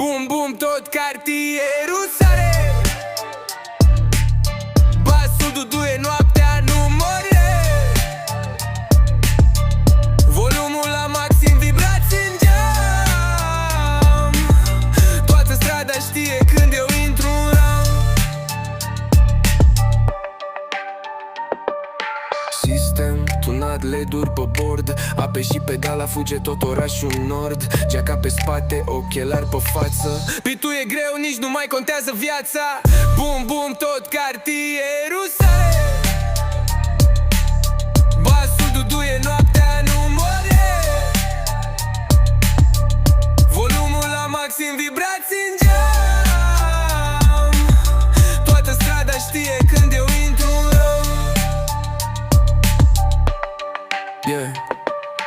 Bum, bum, tot cartierul sare. Basul duduie, noaptea nu more. Volumul la maxim, vibrații în geam. Toată strada știe când eu intru în ram. Sistem tunat, LED-uri pe bord, ape și pedala, fuge tot orașul nord. Geaca pe spate, ochelari pe față. Pitul e greu, nici nu mai contează viața. Bum, bum, tot cartierul sare. Basul duduie, noaptea nu more. Volumul la maxim, vibrații în geam. Toată strada știe când eu intru în ram.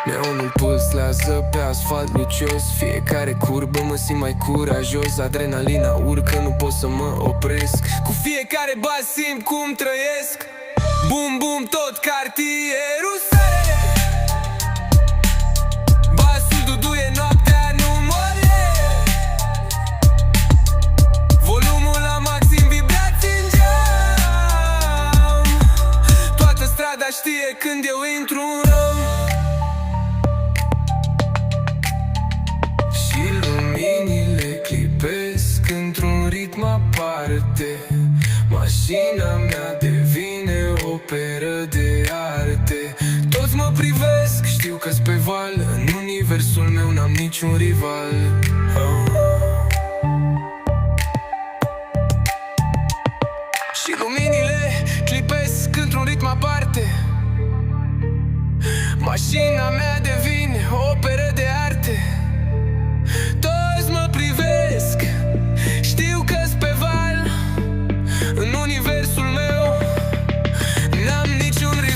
Neonul pulsează pe asfalt lucios. Fiecare curbă mă simt mai curajos. Adrenalina urcă, nu pot să mă opresc. Cu fiecare bas simt cum trăiesc. Bum, bum, tot cartierul sare. Basul duduie, noaptea nu more. Volumul la maxim, vibrații în geam. Toată strada știe când eu intru în ram. Și luminile clipesc într-un ritm aparte. Mașina mea devine operă de arte. Toți mă privesc, știu că-s pe val. În universul meu n-am niciun rival. Și luminile clipesc într-un ritm aparte. Mașina mea devine operă